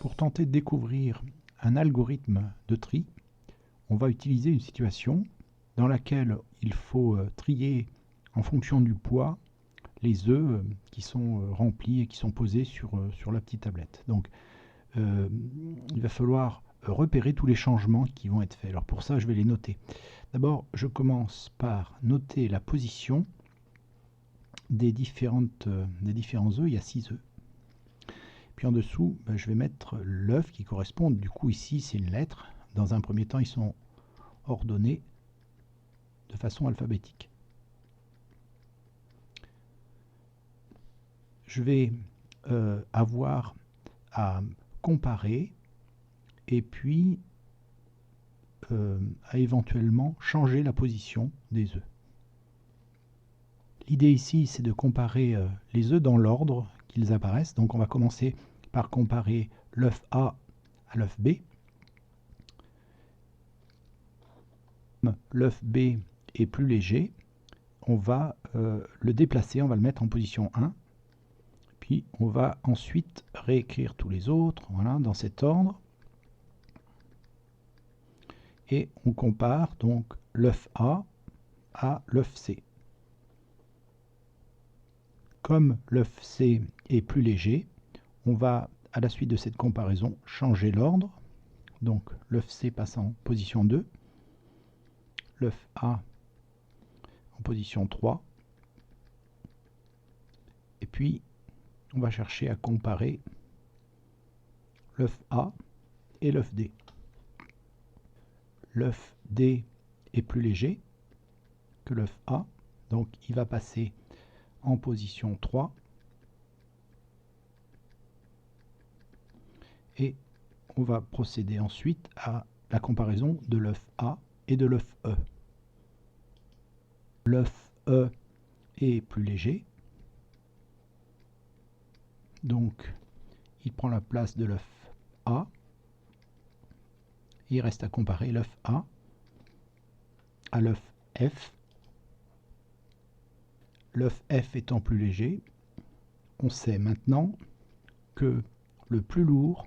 Pour tenter de découvrir un algorithme de tri, on va utiliser une situation dans laquelle il faut trier en fonction du poids les œufs qui sont remplis et qui sont posés sur la petite tablette. Donc il va falloir repérer tous les changements qui vont être faits. Alors pour ça, je vais les noter. D'abord, je commence par noter la position des différents œufs. Il y a 6 œufs. Puis en dessous, je vais mettre l'œuf qui correspond. Du coup, ici, c'est une lettre. Dans un premier temps, ils sont ordonnés de façon alphabétique. Je vais avoir à comparer et puis à éventuellement changer la position des œufs. L'idée ici, c'est de comparer les œufs dans l'ordre qu'ils apparaissent. Donc on va commencer par comparer l'œuf A à l'œuf B. L'œuf B est plus léger, on va le déplacer, on va le mettre en position 1. Puis on va ensuite réécrire tous les autres, voilà, dans cet ordre. Et on compare donc l'œuf A à l'œuf C. Comme l'œuf C est plus léger, on va, à la suite de cette comparaison, changer l'ordre. Donc l'œuf C passe en position 2, l'œuf A en position 3, et puis on va chercher à comparer l'œuf A et l'œuf D. L'œuf D est plus léger que l'œuf A, donc il va passer en position 3. Et on va procéder ensuite à la comparaison de l'œuf A et de l'œuf E. L'œuf E est plus léger, donc il prend la place de l'œuf A. Il reste à comparer l'œuf A à l'œuf F. L'œuf F étant plus léger, on sait maintenant que le plus lourd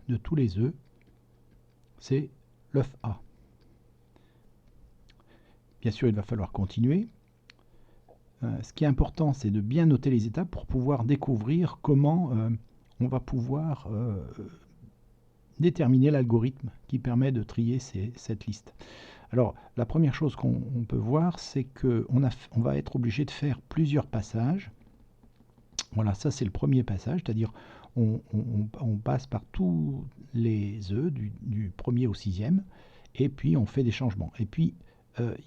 de tous les œufs, c'est l'œuf A. Bien sûr, il va falloir continuer. Ce qui est important, c'est de bien noter les étapes pour pouvoir découvrir comment on va pouvoir déterminer l'algorithme qui permet de trier cette liste. Alors, la première chose qu'on peut voir, c'est qu'on va être obligé de faire plusieurs passages. Voilà, ça c'est le premier passage, c'est-à-dire on passe par tous les œufs du premier au 6e, et puis on fait des changements. Et puis,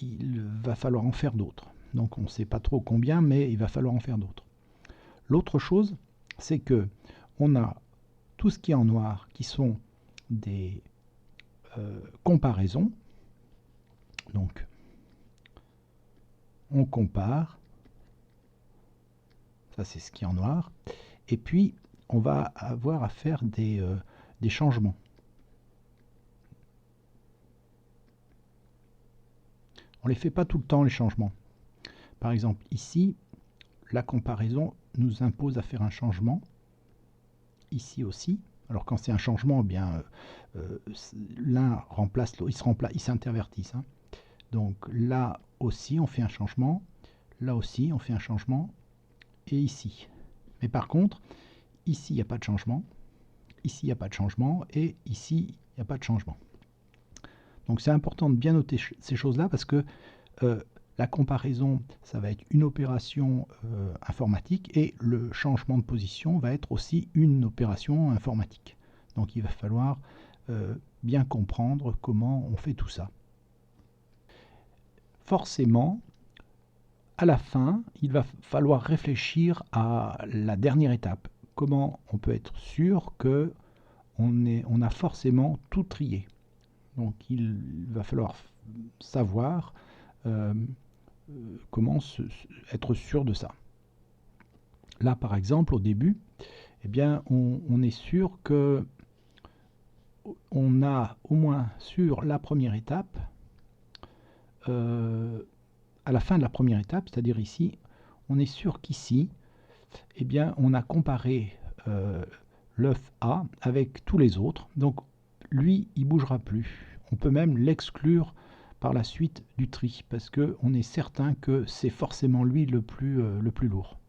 il va falloir en faire d'autres. Donc on ne sait pas trop combien, mais il va falloir en faire d'autres. L'autre chose, c'est que on a tout ce qui est en noir, qui sont des comparaisons. Donc, on compare. Ça, c'est ce qui est en noir. Et puis, on va avoir à faire des changements. On ne les fait pas tout le temps, les changements. Par exemple, ici, la comparaison nous impose à faire un changement. Ici aussi. Alors, quand c'est un changement, eh bien, l'un remplace l'autre. Ils s'intervertissent. Hein. Donc, là aussi, on fait un changement. Là aussi, on fait un changement. Et ici. Mais par contre, ici, il n'y a pas de changement. Ici, il n'y a pas de changement. Et ici, il n'y a pas de changement. Donc, c'est important de bien noter ces choses-là parce que la comparaison, ça va être une opération informatique et le changement de position va être aussi une opération informatique. Donc, il va falloir bien comprendre comment on fait tout ça. Forcément, à la fin, il va falloir réfléchir à la dernière étape. Comment on peut être sûr qu'on a forcément tout trié. Donc il va falloir savoir comment être sûr de ça. Là, par exemple, au début, eh bien, on est sûr que on a au moins sur la première étape, à la fin de la première étape, c'est-à-dire ici, on est sûr qu'ici, eh bien, on a comparé l'œuf A avec tous les autres. Donc, lui, il ne bougera plus. On peut même l'exclure par la suite du tri, parce qu'on est certain que c'est forcément lui le plus lourd.